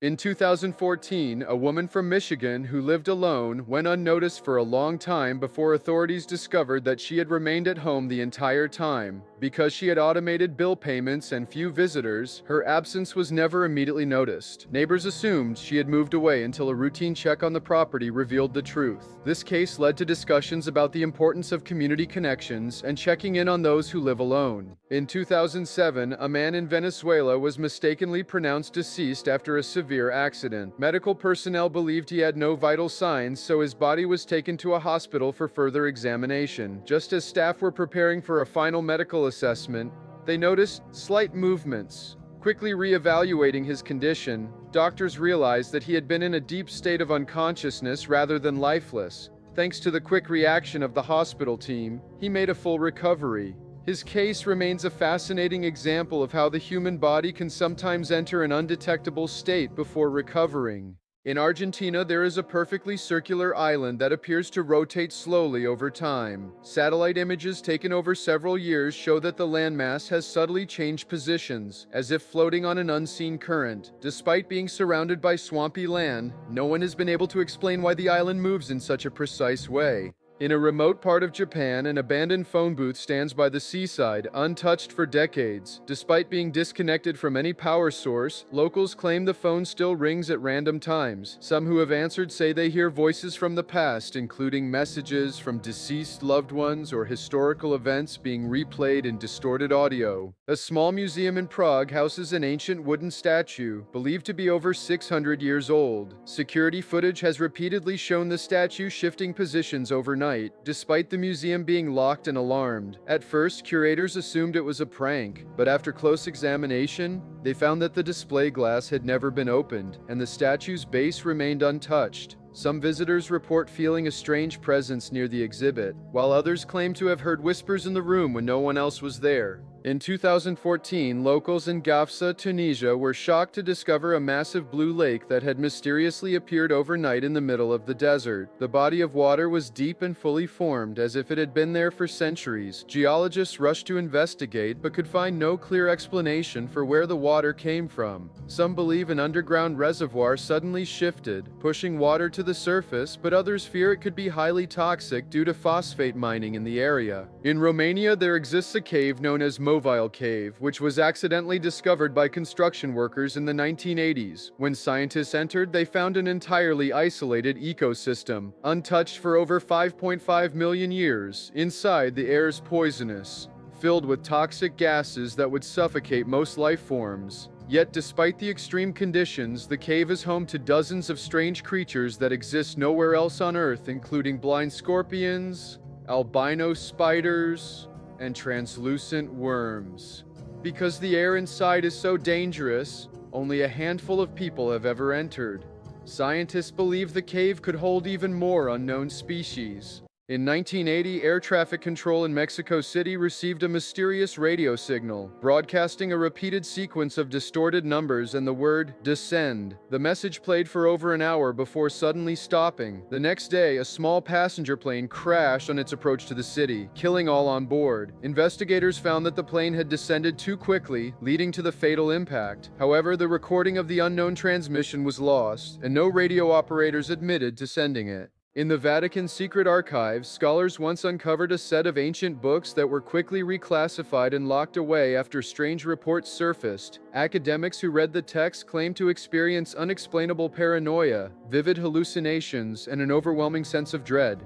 In 2014, a woman from Michigan who lived alone went unnoticed for a long time before authorities discovered that she had remained at home the entire time. Because she had automated bill payments and few visitors, her absence was never immediately noticed. Neighbors assumed she had moved away until a routine check on the property revealed the truth. This case led to discussions about the importance of community connections and checking in on those who live alone. In 2007, a man in Venezuela was mistakenly pronounced deceased after a severe accident. Medical personnel believed he had no vital signs, so his body was taken to a hospital for further examination. Just as staff were preparing for a final medical assessment, they noticed slight movements. Quickly re-evaluating his condition, doctors realized that he had been in a deep state of unconsciousness rather than lifeless. Thanks to the quick reaction of the hospital team, he made a full recovery. His case remains a fascinating example of how the human body can sometimes enter an undetectable state before recovering. In Argentina, there is a perfectly circular island that appears to rotate slowly over time. Satellite images taken over several years show that the landmass has subtly changed positions, as if floating on an unseen current. Despite being surrounded by swampy land, no one has been able to explain why the island moves in such a precise way. In a remote part of Japan, an abandoned phone booth stands by the seaside, untouched for decades. Despite being disconnected from any power source, locals claim the phone still rings at random times. Some who have answered say they hear voices from the past, including messages from deceased loved ones or historical events being replayed in distorted audio. A small museum in Prague houses an ancient wooden statue, believed to be over 600 years old. Security footage has repeatedly shown the statue shifting positions overnight, despite the museum being locked and alarmed. At first, curators assumed it was a prank, but after close examination, they found that the display glass had never been opened, and the statue's base remained untouched. Some visitors report feeling a strange presence near the exhibit, while others claim to have heard whispers in the room when no one else was there. In 2014, locals in Gafsa, Tunisia were shocked to discover a massive blue lake that had mysteriously appeared overnight in the middle of the desert. The body of water was deep and fully formed, as if it had been there for centuries. Geologists rushed to investigate, but could find no clear explanation for where the water came from. Some believe an underground reservoir suddenly shifted, pushing water to the surface, but others fear it could be highly toxic due to phosphate mining in the area. In Romania, there exists a cave known as Morbid cave, which was accidentally discovered by construction workers in the 1980s. When scientists entered, they found an entirely isolated ecosystem, untouched for over 5.5 million years. Inside, the air is poisonous, filled with toxic gases that would suffocate most life forms. Yet, despite the extreme conditions, the cave is home to dozens of strange creatures that exist nowhere else on Earth, including blind scorpions, albino spiders, and translucent worms. Because the air inside is so dangerous, only a handful of people have ever entered. Scientists believe the cave could hold even more unknown species. In 1980, air traffic control in Mexico City received a mysterious radio signal, broadcasting a repeated sequence of distorted numbers and the word "descend." The message played for over an hour before suddenly stopping. The next day, a small passenger plane crashed on its approach to the city, killing all on board. Investigators found that the plane had descended too quickly, leading to the fatal impact. However, the recording of the unknown transmission was lost, and no radio operators admitted to sending it. In the Vatican's secret archives, scholars once uncovered a set of ancient books that were quickly reclassified and locked away after strange reports surfaced. Academics who read the text claimed to experience unexplainable paranoia, vivid hallucinations, and an overwhelming sense of dread.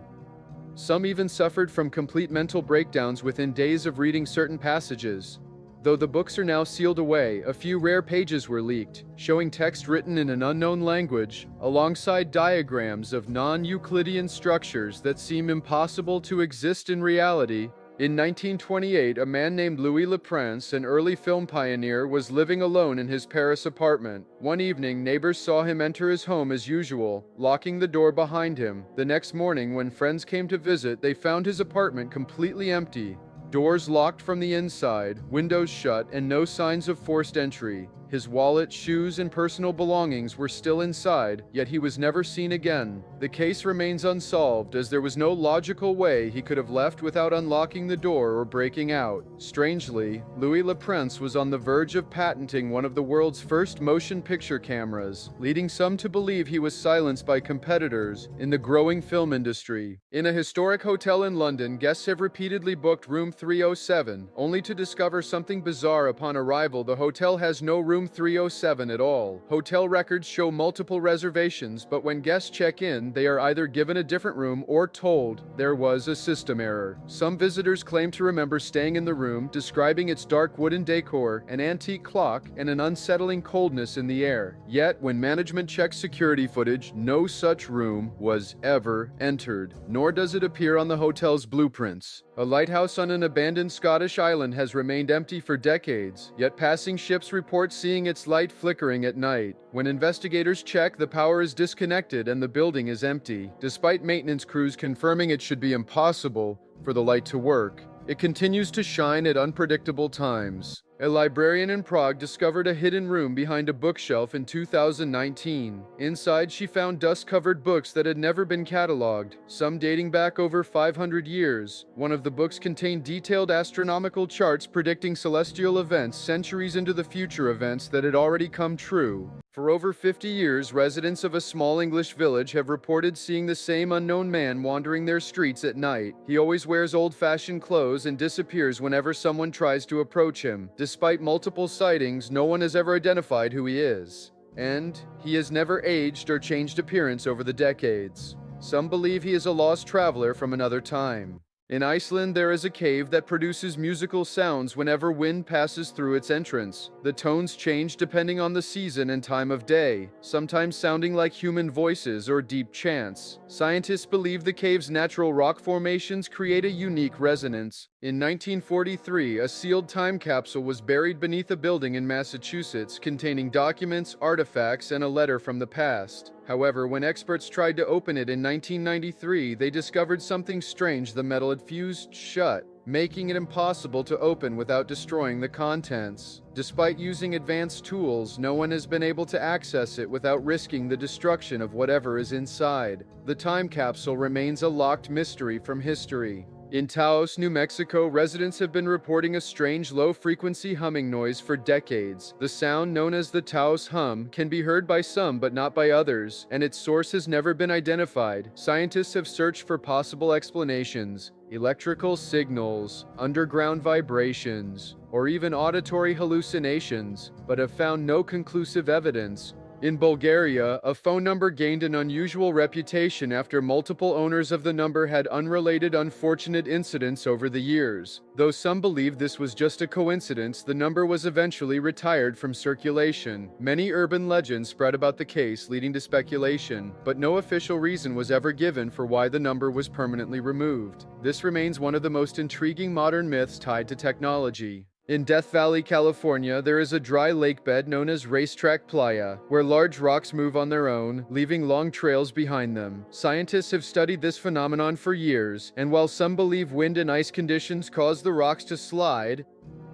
Some even suffered from complete mental breakdowns within days of reading certain passages. Though the books are now sealed away, a few rare pages were leaked, showing text written in an unknown language, alongside diagrams of non-Euclidean structures that seem impossible to exist in reality. In 1928, a man named Louis Le Prince, an early film pioneer, was living alone in his Paris apartment. One evening, neighbors saw him enter his home as usual, locking the door behind him. The next morning, when friends came to visit, they found his apartment completely empty. Doors locked from the inside, windows shut, and no signs of forced entry. His wallet, shoes, and personal belongings were still inside, yet he was never seen again. The case remains unsolved, as there was no logical way he could have left without unlocking the door or breaking out. Strangely, Louis Le Prince was on the verge of patenting one of the world's first motion picture cameras, leading some to believe he was silenced by competitors in the growing film industry. In a historic hotel in London, guests have repeatedly booked room 307, only to discover something bizarre upon arrival. The hotel has no room 307 at all. Hotel records show multiple reservations, but when guests check in, they are either given a different room or told there was a system error. Some visitors claim to remember staying in the room, describing its dark wooden decor, an antique clock, and an unsettling coldness in the air. Yet, when management checked security footage, no such room was ever entered, nor does it appear on the hotel's blueprints. A lighthouse on an abandoned Scottish island has remained empty for decades, yet passing ships report seeing its light flickering at night. When investigators check, the power is disconnected and the building is empty, despite maintenance crews confirming it should be impossible for the light to work. It continues to shine at unpredictable times. A librarian in Prague discovered a hidden room behind a bookshelf in 2019. Inside, she found dust-covered books that had never been cataloged, some dating back over 500 years. One of the books contained detailed astronomical charts predicting celestial events centuries into the future, events that had already come true. For over 50 years, residents of a small English village have reported seeing the same unknown man wandering their streets at night. He always wears old-fashioned clothes and disappears whenever someone tries to approach him. Despite multiple sightings, no one has ever identified who he is. And he has never aged or changed appearance over the decades. Some believe he is a lost traveler from another time. In Iceland, there is a cave that produces musical sounds whenever wind passes through its entrance. The tones change depending on the season and time of day, sometimes sounding like human voices or deep chants. Scientists believe the cave's natural rock formations create a unique resonance. In 1943, a sealed time capsule was buried beneath a building in Massachusetts containing documents, artifacts, and a letter from the past. However, when experts tried to open it in 1993, they discovered something strange: the metal had fused shut, making it impossible to open without destroying the contents. Despite using advanced tools, no one has been able to access it without risking the destruction of whatever is inside. The time capsule remains a locked mystery from history. In Taos, New Mexico, residents have been reporting a strange low-frequency humming noise for decades. The sound, known as the Taos hum, can be heard by some but not by others, and its source has never been identified. Scientists have searched for possible explanations: electrical signals, underground vibrations, or even auditory hallucinations, but have found no conclusive evidence. In Bulgaria, a phone number gained an unusual reputation after multiple owners of the number had unrelated unfortunate incidents over the years. Though some believe this was just a coincidence, the number was eventually retired from circulation. Many urban legends spread about the case, leading to speculation, but no official reason was ever given for why the number was permanently removed. This remains one of the most intriguing modern myths tied to technology. In Death Valley, California, there is a dry lake bed known as Racetrack Playa, where large rocks move on their own, leaving long trails behind them. Scientists have studied this phenomenon for years, and while some believe wind and ice conditions cause the rocks to slide,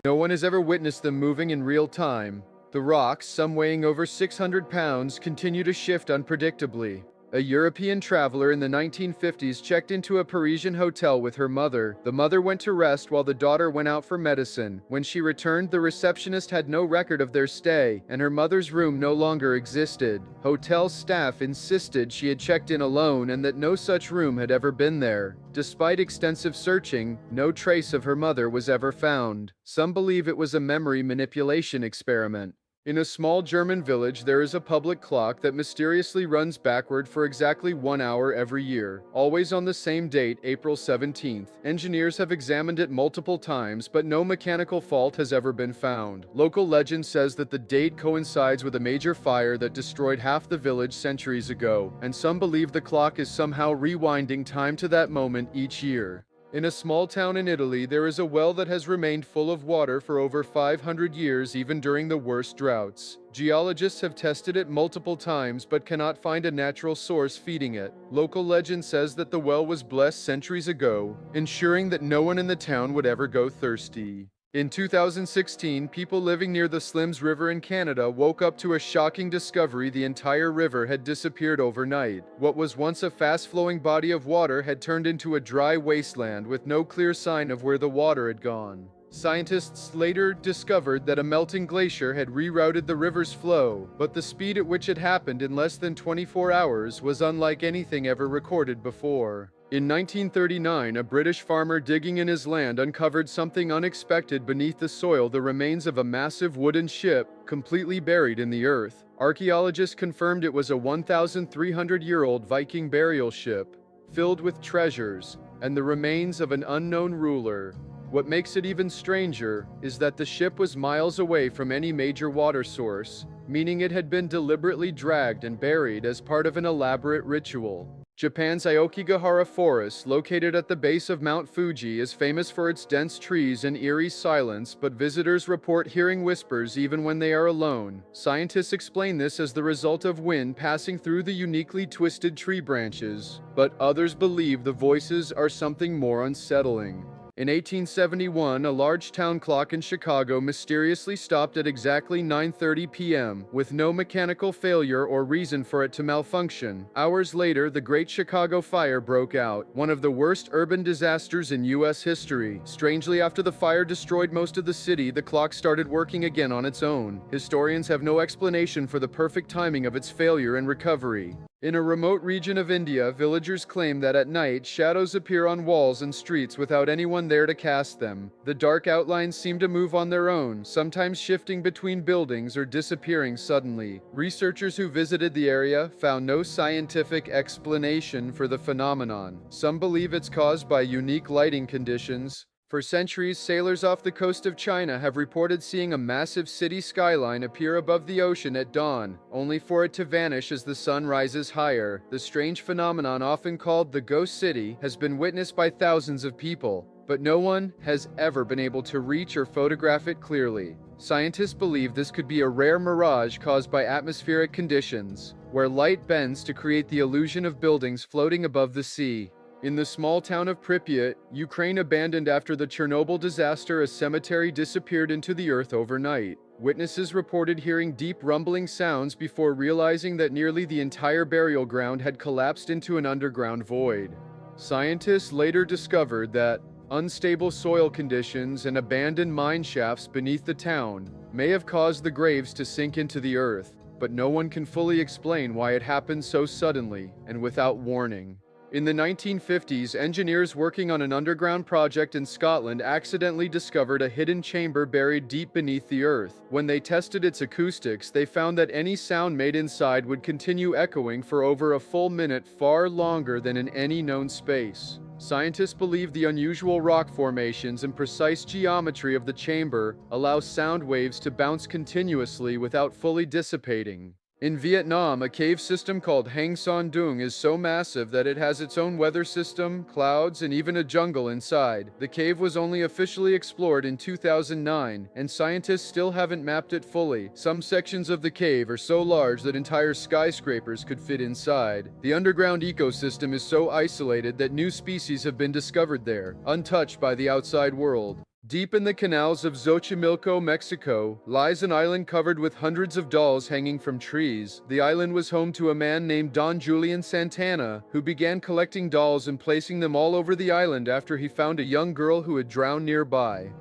no one has ever witnessed them moving in real time. The rocks, some weighing over 600 pounds, continue to shift unpredictably. A European traveler in the 1950s checked into a Parisian hotel with her mother. The mother went to rest while the daughter went out for medicine. When she returned, the receptionist had no record of their stay, and her mother's room no longer existed. Hotel staff insisted she had checked in alone and that no such room had ever been there. Despite extensive searching, no trace of her mother was ever found. Some believe it was a memory manipulation experiment. In a small German village, there is a public clock that mysteriously runs backward for exactly 1 hour every year, always on the same date, April 17th. Engineers have examined it multiple times, but no mechanical fault has ever been found. Local legend says that the date coincides with a major fire that destroyed half the village centuries ago, and some believe the clock is somehow rewinding time to that moment each year. In a small town in Italy, there is a well that has remained full of water for over 500 years, even during the worst droughts. Geologists have tested it multiple times but cannot find a natural source feeding it. Local legend says that the well was blessed centuries ago, ensuring that no one in the town would ever go thirsty. In 2016, people living near the Slims River in Canada woke up to a shocking discovery: the entire river had disappeared overnight. What was once a fast-flowing body of water had turned into a dry wasteland with no clear sign of where the water had gone. Scientists later discovered that a melting glacier had rerouted the river's flow, but the speed at which it happened in less than 24 hours was unlike anything ever recorded before. In 1939, a British farmer digging in his land uncovered something unexpected beneath the soil: the remains of a massive wooden ship, completely buried in the earth. Archaeologists confirmed it was a 1,300-year-old Viking burial ship, filled with treasures, and the remains of an unknown ruler. What makes it even stranger is that the ship was miles away from any major water source, meaning it had been deliberately dragged and buried as part of an elaborate ritual. Japan's Aokigahara Forest, located at the base of Mount Fuji, is famous for its dense trees and eerie silence, but visitors report hearing whispers even when they are alone. Scientists explain this as the result of wind passing through the uniquely twisted tree branches, but others believe the voices are something more unsettling. In 1871, a large town clock in Chicago mysteriously stopped at exactly 9:30 p.m., with no mechanical failure or reason for it to malfunction. Hours later, the Great Chicago Fire broke out, one of the worst urban disasters in U.S. history. Strangely, after the fire destroyed most of the city, the clock started working again on its own. Historians have no explanation for the perfect timing of its failure and recovery. In a remote region of India, villagers claim that at night, shadows appear on walls and streets without anyone there to cast them. The dark outlines seem to move on their own, sometimes shifting between buildings or disappearing suddenly. Researchers who visited the area found no scientific explanation for the phenomenon. Some believe it's caused by unique lighting conditions. For centuries, sailors off the coast of China have reported seeing a massive city skyline appear above the ocean at dawn, only for it to vanish as the sun rises higher. The strange phenomenon, often called the ghost city, has been witnessed by thousands of people, but no one has ever been able to reach or photograph it clearly. Scientists believe this could be a rare mirage caused by atmospheric conditions, where light bends to create the illusion of buildings floating above the sea. In the small town of Pripyat, Ukraine, abandoned after the Chernobyl disaster, a cemetery disappeared into the earth overnight. Witnesses reported hearing deep rumbling sounds before realizing that nearly the entire burial ground had collapsed into an underground void. Scientists later discovered that unstable soil conditions and abandoned mine shafts beneath the town may have caused the graves to sink into the earth, but no one can fully explain why it happened so suddenly and without warning. In the 1950s, engineers working on an underground project in Scotland accidentally discovered a hidden chamber buried deep beneath the earth. When they tested its acoustics, they found that any sound made inside would continue echoing for over a full minute, far longer than in any known space. Scientists believe the unusual rock formations and precise geometry of the chamber allow sound waves to bounce continuously without fully dissipating. In Vietnam, a cave system called Hang Son Doong is so massive that it has its own weather system, clouds, and even a jungle inside. The cave was only officially explored in 2009, and scientists still haven't mapped it fully. Some sections of the cave are so large that entire skyscrapers could fit inside. The underground ecosystem is so isolated that new species have been discovered there, untouched by the outside world. Deep in the canals of Xochimilco, Mexico, lies an island covered with hundreds of dolls hanging from trees. The island was home to a man named Don Julian Santana, who began collecting dolls and placing them all over the island after he found a young girl who had drowned nearby.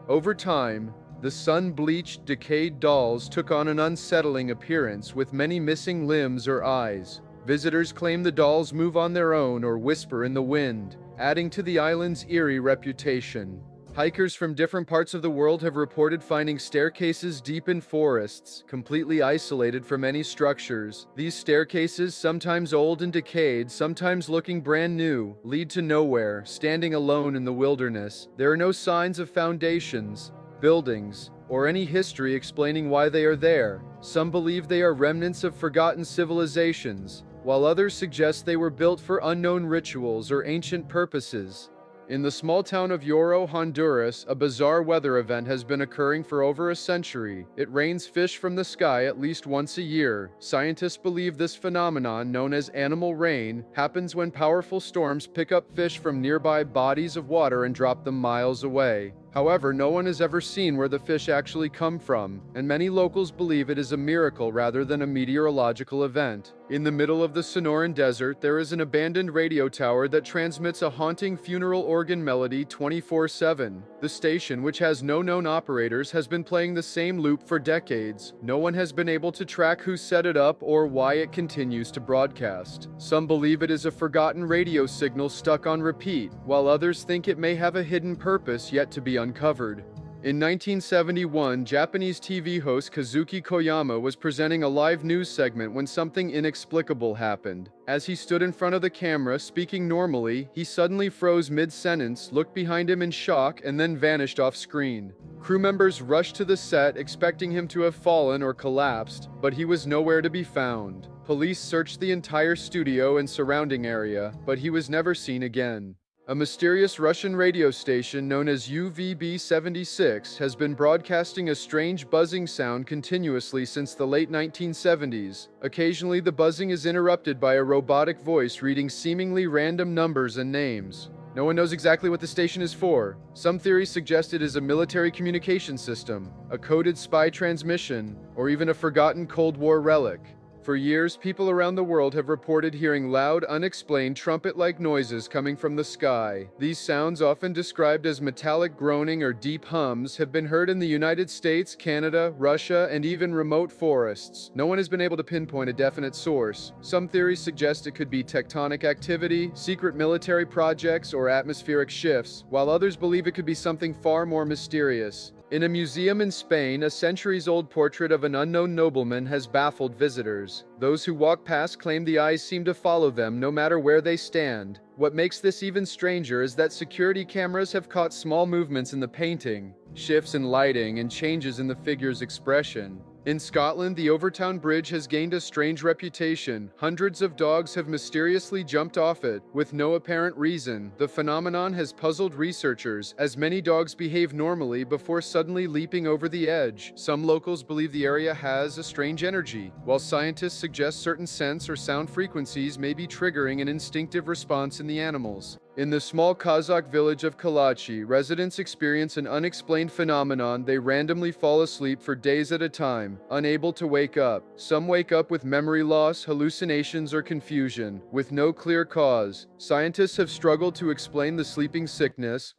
Over time, the sun-bleached, decayed dolls took on an unsettling appearance, with many missing limbs or eyes. Visitors claim the dolls move on their own or whisper in the wind, adding to the island's eerie reputation. Hikers from different parts of the world have reported finding staircases deep in forests, completely isolated from any structures. These staircases, sometimes old and decayed, sometimes looking brand new, lead to nowhere, standing alone in the wilderness. There are no signs of foundations, buildings, or any history explaining why they are there. Some believe they are remnants of forgotten civilizations, while others suggest they were built for unknown rituals or ancient purposes. In the small town of Yoro, Honduras, a bizarre weather event has been occurring for over a century. It rains fish from the sky at least once a year. Scientists believe this phenomenon, known as animal rain, happens when powerful storms pick up fish from nearby bodies of water and drop them miles away. However, no one has ever seen where the fish actually come from, and many locals believe it is a miracle rather than a meteorological event. In the middle of the Sonoran Desert, there is an abandoned radio tower that transmits a haunting funeral organ melody 24/7. The station, which has no known operators, has been playing the same loop for decades. No one has been able to track who set it up or why it continues to broadcast. Some believe it is a forgotten radio signal stuck on repeat, while others think it may have a hidden purpose yet to be uncovered. In 1971, Japanese TV host Kazuki Koyama was presenting a live news segment when something inexplicable happened. As he stood in front of the camera speaking normally, he suddenly froze mid-sentence, looked behind him in shock, and then vanished off screen. Crew members rushed to the set expecting him to have fallen or collapsed, but he was nowhere to be found. Police searched the entire studio and surrounding area, but he was never seen again. A mysterious Russian radio station known as UVB-76 has been broadcasting a strange buzzing sound continuously since the late 1970s. Occasionally, the buzzing is interrupted by a robotic voice reading seemingly random numbers and names. No one knows exactly what the station is for. Some theories suggest it is a military communication system, a coded spy transmission, or even a forgotten Cold War relic. For years, people around the world have reported hearing loud, unexplained trumpet-like noises coming from the sky. These sounds, often described as metallic groaning or deep hums, have been heard in the United States, Canada, Russia, and even remote forests. No one has been able to pinpoint a definite source. Some theories suggest it could be tectonic activity, secret military projects, or atmospheric shifts, while others believe it could be something far more mysterious. In a museum in Spain, a centuries-old portrait of an unknown nobleman has baffled visitors. Those who walk past claim the eyes seem to follow them no matter where they stand. What makes this even stranger is that security cameras have caught small movements in the painting, shifts in lighting, and changes in the figure's expression. In Scotland, the Overtown Bridge has gained a strange reputation. Hundreds of dogs have mysteriously jumped off it, with no apparent reason. The phenomenon has puzzled researchers, as many dogs behave normally before suddenly leaping over the edge. Some locals believe the area has a strange energy, while scientists suggest certain scents or sound frequencies may be triggering an instinctive response in the animals. In the small Kazakh village of Kalachi, residents experience an unexplained phenomenon. They randomly fall asleep for days at a time, unable to wake up. Some wake up with memory loss, hallucinations, or confusion, with no clear cause. Scientists have struggled to explain the sleeping sickness.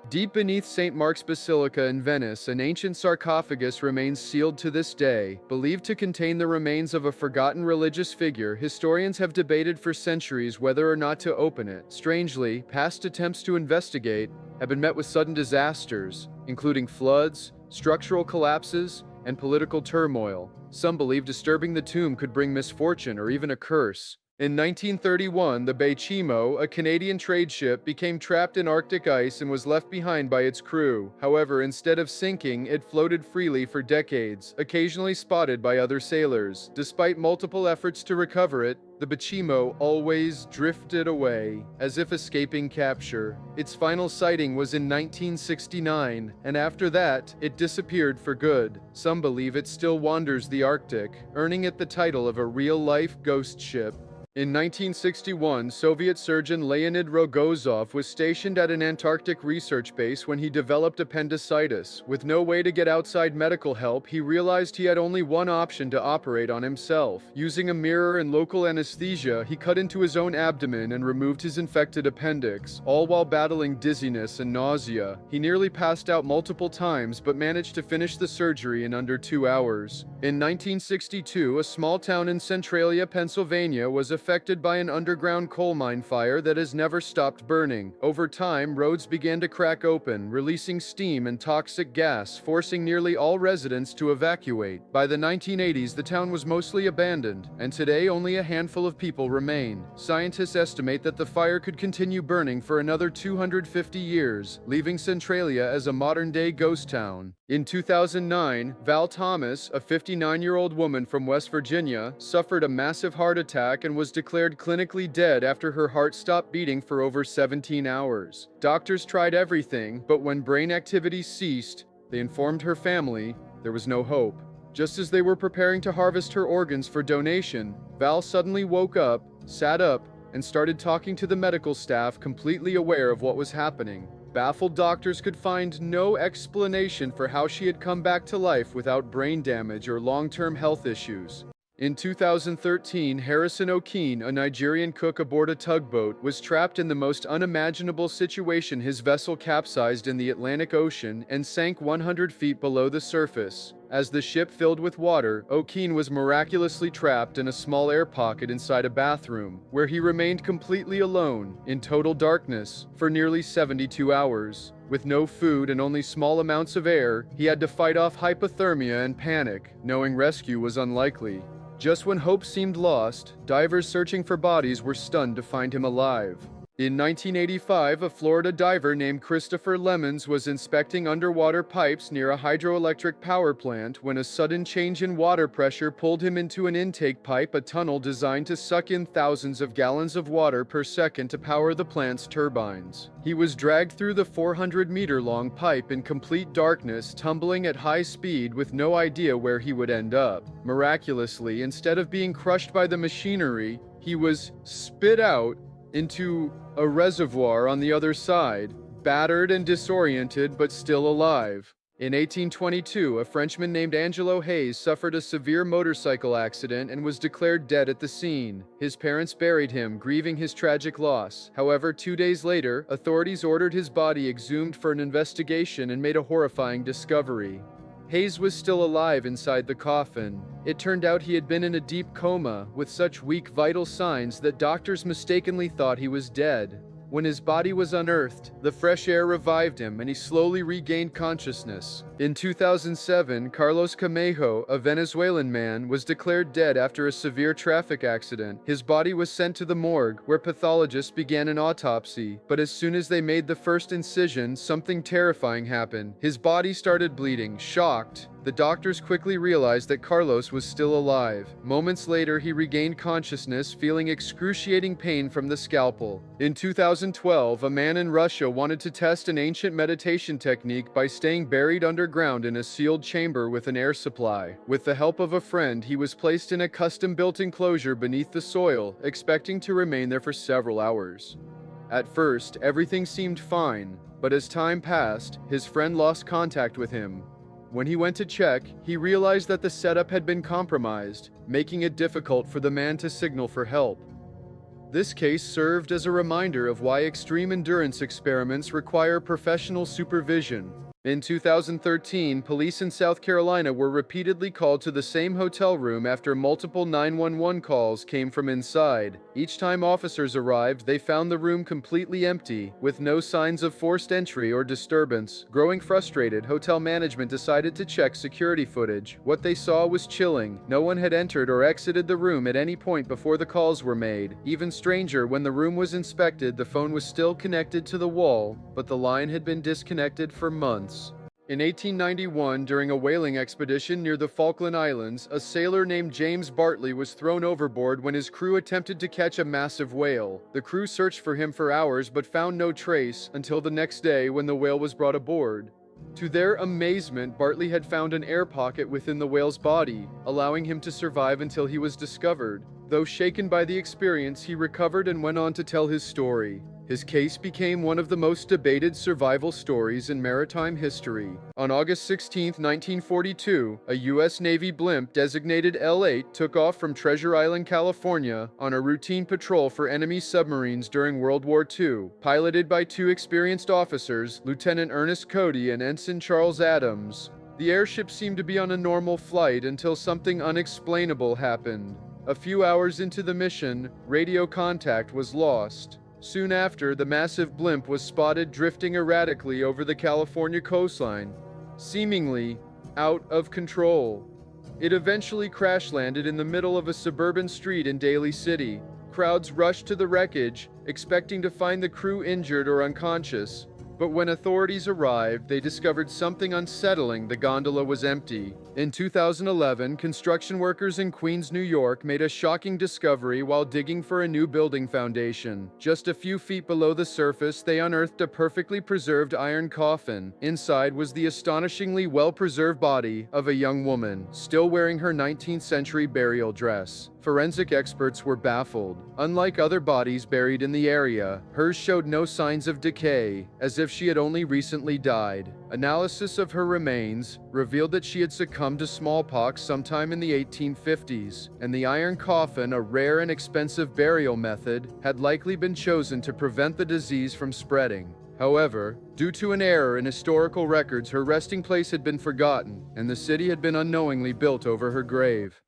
Deep beneath St. Mark's Basilica in Venice, an ancient sarcophagus remains sealed to this day. Believed to contain the remains of a forgotten religious figure, historians have debated for centuries whether or not to open it. Strangely, past attempts to investigate have been met with sudden disasters, including floods, structural collapses, and political turmoil. Some believe disturbing the tomb could bring misfortune or even a curse. In 1931, the Bechimo, a Canadian trade ship, became trapped in Arctic ice and was left behind by its crew. However, instead of sinking, it floated freely for decades, occasionally spotted by other sailors. Despite multiple efforts to recover it, the Bechimo always drifted away, as if escaping capture. Its final sighting was in 1969, and after that, it disappeared for good. Some believe it still wanders the Arctic, earning it the title of a real-life ghost ship. In 1961, Soviet surgeon Leonid Rogozov was stationed at an Antarctic research base when he developed appendicitis. With no way to get outside medical help, he realized he had only one option to operate on himself. Using a mirror and local anesthesia, he cut into his own abdomen and removed his infected appendix, all while battling dizziness and nausea. He nearly passed out multiple times, but managed to finish the surgery in under 2 hours. In 1962, a small town in Centralia, Pennsylvania, was affected by an underground coal mine fire that has never stopped burning. Over time, roads began to crack open, releasing steam and toxic gas, forcing nearly all residents to evacuate. By the 1980s, the town was mostly abandoned, and today only a handful of people remain. Scientists estimate that the fire could continue burning for another 250 years, leaving Centralia as a modern-day ghost town. In 2009, Val Thomas, a 59-year-old woman from West Virginia, suffered a massive heart attack and was declared clinically dead after her heart stopped beating for over 17 hours. Doctors tried everything, but when brain activity ceased, they informed her family there was no hope. Just as they were preparing to harvest her organs for donation, Val suddenly woke up, sat up, and started talking to the medical staff, completely aware of what was happening. Baffled doctors could find no explanation for how she had come back to life without brain damage or long-term health issues. In 2013, Harrison O'Keefe, a Nigerian cook aboard a tugboat, was trapped in the most unimaginable situation. His vessel capsized in the Atlantic Ocean and sank 100 feet below the surface. As the ship filled with water, O'Keefe was miraculously trapped in a small air pocket inside a bathroom, where he remained completely alone, in total darkness, for nearly 72 hours. With no food and only small amounts of air, he had to fight off hypothermia and panic, knowing rescue was unlikely. Just when hope seemed lost, divers searching for bodies were stunned to find him alive. In 1985, a Florida diver named Christopher Lemons was inspecting underwater pipes near a hydroelectric power plant when a sudden change in water pressure pulled him into an intake pipe, a tunnel designed to suck in thousands of gallons of water per second to power the plant's turbines. He was dragged through the 400-meter-long pipe in complete darkness, tumbling at high speed with no idea where he would end up. Miraculously, instead of being crushed by the machinery, he was spit out into a reservoir on the other side, battered and disoriented but still alive. In 1822, a Frenchman named Angelo Hayes suffered a severe motorcycle accident and was declared dead at the scene. His parents buried him, grieving his tragic loss. However, 2 days later, authorities ordered his body exhumed for an investigation and made a horrifying discovery. Hayes was still alive inside the coffin. It turned out he had been in a deep coma, with such weak vital signs that doctors mistakenly thought he was dead. When his body was unearthed, the fresh air revived him and he slowly regained consciousness. In 2007, Carlos Camejo, a Venezuelan man, was declared dead after a severe traffic accident. His body was sent to the morgue, where pathologists began an autopsy. But as soon as they made the first incision, something terrifying happened. His body started bleeding. Shocked, the doctors quickly realized that Carlos was still alive. Moments later, he regained consciousness, feeling excruciating pain from the scalpel. In 2012, a man in Russia wanted to test an ancient meditation technique by staying buried underground in a sealed chamber with an air supply. With the help of a friend, he was placed in a custom-built enclosure beneath the soil, expecting to remain there for several hours. At first, everything seemed fine, but as time passed, his friend lost contact with him. When he went to check, he realized that the setup had been compromised, making it difficult for the man to signal for help. This case served as a reminder of why extreme endurance experiments require professional supervision. In 2013, police in South Carolina were repeatedly called to the same hotel room after multiple 911 calls came from inside. Each time officers arrived, they found the room completely empty, with no signs of forced entry or disturbance. Growing frustrated, hotel management decided to check security footage. What they saw was chilling. No one had entered or exited the room at any point before the calls were made. Even stranger, when the room was inspected, the phone was still connected to the wall, but the line had been disconnected for months. In 1891, during a whaling expedition near the Falkland Islands, a sailor named James Bartley was thrown overboard when his crew attempted to catch a massive whale. The crew searched for him for hours but found no trace until the next day when the whale was brought aboard. To their amazement, Bartley had found an air pocket within the whale's body, allowing him to survive until he was discovered. Though shaken by the experience, he recovered and went on to tell his story. His case became one of the most debated survival stories in maritime history. On August 16, 1942, a U.S. Navy blimp designated L-8 took off from Treasure Island, California, on a routine patrol for enemy submarines during World War II. Piloted by two experienced officers, Lieutenant Ernest Cody and Ensign Charles Adams, the airship seemed to be on a normal flight until something unexplainable happened. A few hours into the mission, radio contact was lost. Soon after, the massive blimp was spotted drifting erratically over the California coastline, seemingly out of control. It eventually crash-landed in the middle of a suburban street in Daly City. Crowds rushed to the wreckage, expecting to find the crew injured or unconscious. But when authorities arrived, they discovered something unsettling: the gondola was empty. In 2011, construction workers in Queens, New York made a shocking discovery while digging for a new building foundation. Just a few feet below the surface, they unearthed a perfectly preserved iron coffin. Inside was the astonishingly well-preserved body of a young woman, still wearing her 19th century burial dress. Forensic experts were baffled. Unlike other bodies buried in the area, hers showed no signs of decay, as if she had only recently died. Analysis of her remains revealed that she had succumbed to smallpox sometime in the 1850s, and the iron coffin, a rare and expensive burial method, had likely been chosen to prevent the disease from spreading. However, due to an error in historical records, her resting place had been forgotten, and the city had been unknowingly built over her grave.